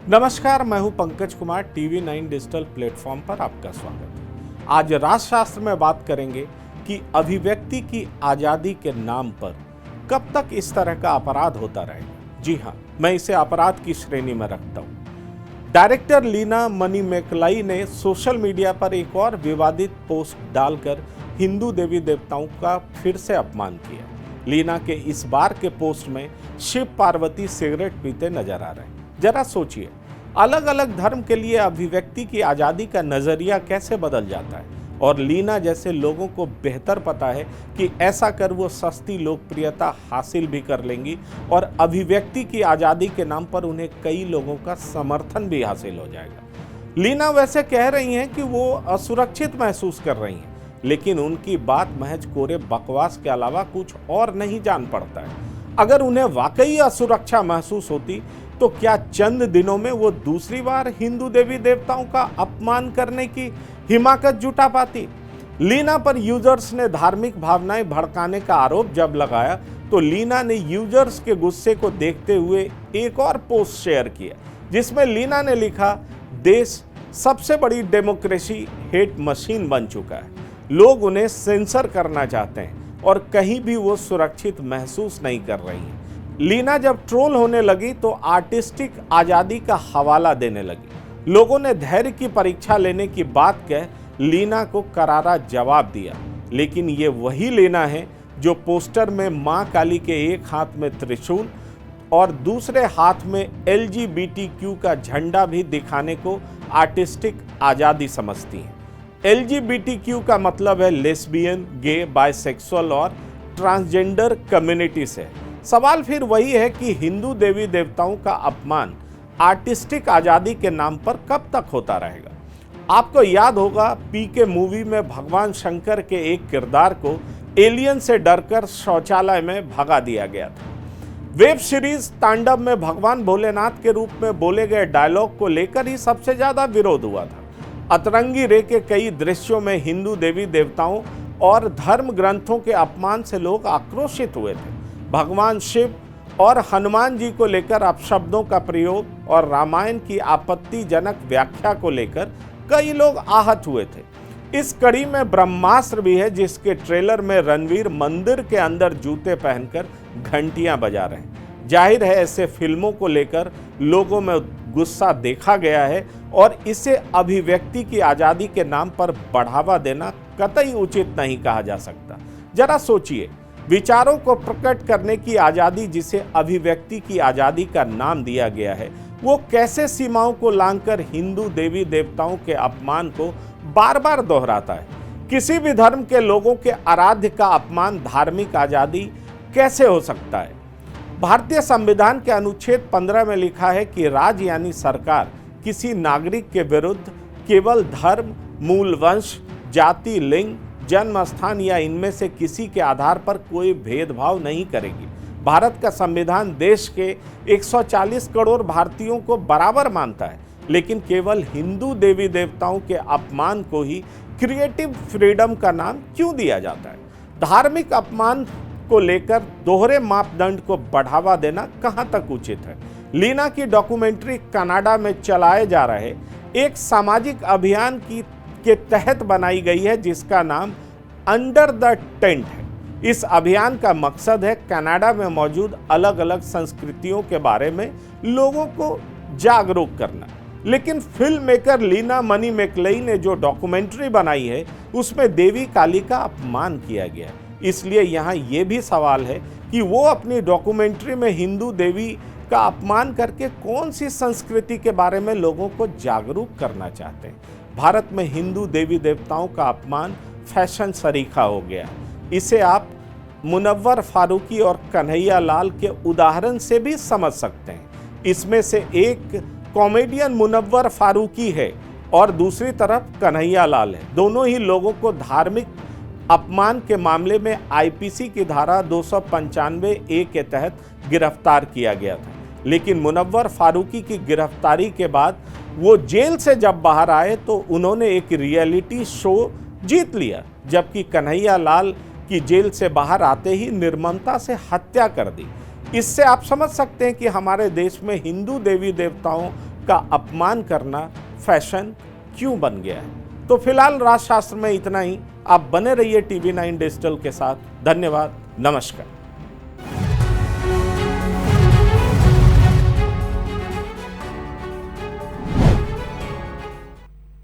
नमस्कार, मैं हूं Pankaj Kumar. TV 9 digital platform पर आपका स्वागत है। आज राजशास्त्र में बात करेंगे कि अभिव्यक्ति की आज़ादी के नाम पर कब तक इस तरह का अपराध होता रहेगा। जी हां, मैं इसे अपराध की श्रेणी में रखता हूं। डायरेक्टर लीना मणिमेकलाई ने सोशल मीडिया पर एक और विवादित पोस्ट डालकर हिंदू देवी देवताओं का फिर से अपमान किया। लीना के इस बार के पोस्ट में शिव पार्वती सिगरेट पीते नजर आ रहे हैं। जरा सोचिए, अलग अलग धर्म के लिए अभिव्यक्ति की आज़ादी का नजरिया कैसे बदल जाता है। और लीना जैसे लोगों को बेहतर पता है कि ऐसा कर वो सस्ती लोकप्रियता हासिल भी कर लेंगी और अभिव्यक्ति की आज़ादी के नाम पर उन्हें कई लोगों का समर्थन भी हासिल हो जाएगा। लीना वैसे कह रही हैं कि वो असुरक्षित महसूस कर रही हैं, लेकिन उनकी बात महज कोरे बकवास के अलावा कुछ और नहीं जान पड़ता है। अगर उन्हें वाकई असुरक्षा महसूस होती तो क्या चंद दिनों में वो दूसरी बार हिंदू देवी देवताओं का अपमान करने की हिमाकत जुटा पाती। लीना पर यूजर्स ने धार्मिक भावनाएं भड़काने का आरोप जब लगाया तो लीना ने यूजर्स के गुस्से को देखते हुए एक और पोस्ट शेयर किया, जिसमें लीना ने लिखा, देश सबसे बड़ी डेमोक्रेसी हेट मशीन बन चुका है। लोग उन्हें सेंसर करना चाहते हैं और कहीं भी वो सुरक्षित महसूस नहीं कर रही हैं। लीना जब ट्रोल होने लगी तो आर्टिस्टिक आज़ादी का हवाला देने लगी। लोगों ने धैर्य की परीक्षा लेने की बात कह लीना को करारा जवाब दिया, लेकिन ये वही लीना है जो पोस्टर में मां काली के एक हाथ में त्रिशूल और दूसरे हाथ में LGBTQ का झंडा भी दिखाने को आर्टिस्टिक आज़ादी समझती है। LGBTQ का मतलब है लेस्बियन, गे, बाइसेक्सुअल और ट्रांसजेंडर कम्युनिटी से। सवाल फिर वही है कि हिंदू देवी देवताओं का अपमान आर्टिस्टिक आज़ादी के नाम पर कब तक होता रहेगा। आपको याद होगा, PK मूवी में भगवान शंकर के एक किरदार को एलियन से डरकर शौचालय में भगा दिया गया था। वेब सीरीज तांडव में भगवान भोलेनाथ के रूप में बोले गए डायलॉग को लेकर ही सबसे ज्यादा विरोध हुआ था। अतरंगी रे के कई दृश्यों में हिंदू देवी देवताओं और धर्म ग्रंथों के अपमान से लोग आक्रोशित हुए थे। भगवान शिव और हनुमान जी को लेकर अपशब्दों का प्रयोग और रामायण की आपत्तिजनक व्याख्या को लेकर कई लोग आहत हुए थे। इस कड़ी में ब्रह्मास्त्र भी है, जिसके ट्रेलर में रणवीर मंदिर के अंदर जूते पहनकर घंटियां बजा रहे हैं। जाहिर है, ऐसे फिल्मों को लेकर लोगों में गुस्सा देखा गया है और इसे अभिव्यक्ति की आज़ादी के नाम पर बढ़ावा देना कतई उचित नहीं कहा जा सकता। जरा सोचिए, विचारों को प्रकट करने की आज़ादी, जिसे अभिव्यक्ति की आज़ादी का नाम दिया गया है, वो कैसे सीमाओं को लांघकर हिंदू देवी देवताओं के अपमान को बार बार दोहराता है। किसी भी धर्म के लोगों के आराध्य का अपमान धार्मिक आज़ादी कैसे हो सकता है। भारतीय संविधान के अनुच्छेद 15 में लिखा है कि राज्य यानी सरकार किसी नागरिक के विरुद्ध केवल धर्म, मूल वंश, जाति, लिंग, जन्म स्थान या इनमें से किसी के आधार पर कोई भेदभाव नहीं करेगी। भारत का संविधान देश के 140 करोड़ भारतीयों को बराबर मानता है, लेकिन केवल हिंदू देवी देवताओं के अपमान को ही क्रिएटिव फ्रीडम का नाम क्यों दिया जाता है। धार्मिक अपमान को लेकर दोहरे मापदंड को बढ़ावा देना कहां तक उचित है। लीना की डॉक्यूमेंट्री कनाडा में चलाए जा रहे एक सामाजिक अभियान के तहत बनाई गई है, जिसका नाम अंडर द टेंट है। इस अभियान का मकसद है कनाडा में मौजूद अलग अलग संस्कृतियों के बारे में लोगों को जागरूक करना। लेकिन फिल्म मेकर लीना मणिमेकलाई ने जो डॉक्यूमेंट्री बनाई है, उसमें देवी काली का अपमान किया गया है। इसलिए यहाँ ये भी सवाल है कि वो अपनी डॉक्यूमेंट्री में हिंदू देवी का अपमान करके कौन सी संस्कृति के बारे में लोगों को जागरूक करना चाहते हैं। भारत में हिंदू देवी देवताओं का अपमान फैशन सरीखा हो गया। इसे आप मुनव्वर फारूकी और कन्हैया लाल के उदाहरण से भी समझ सकते हैं। इसमें से एक कॉमेडियन मुनव्वर फारूकी है और दूसरी तरफ कन्हैया लाल है। दोनों ही लोगों को धार्मिक अपमान के मामले में IPC की धारा 295A के तहत गिरफ्तार किया गया था। लेकिन मुनव्वर फारूकी की गिरफ्तारी के बाद वो जेल से जब बाहर आए तो उन्होंने एक रियलिटी शो जीत लिया, जबकि कन्हैया लाल की जेल से बाहर आते ही निर्ममता से हत्या कर दी। इससे आप समझ सकते हैं कि हमारे देश में हिंदू देवी देवताओं का अपमान करना फैशन क्यों बन गया है। तो फिलहाल राजशास्त्र में इतना ही। आप बने रहिए टीवी 9 डिजिटल के साथ। धन्यवाद, नमस्कार।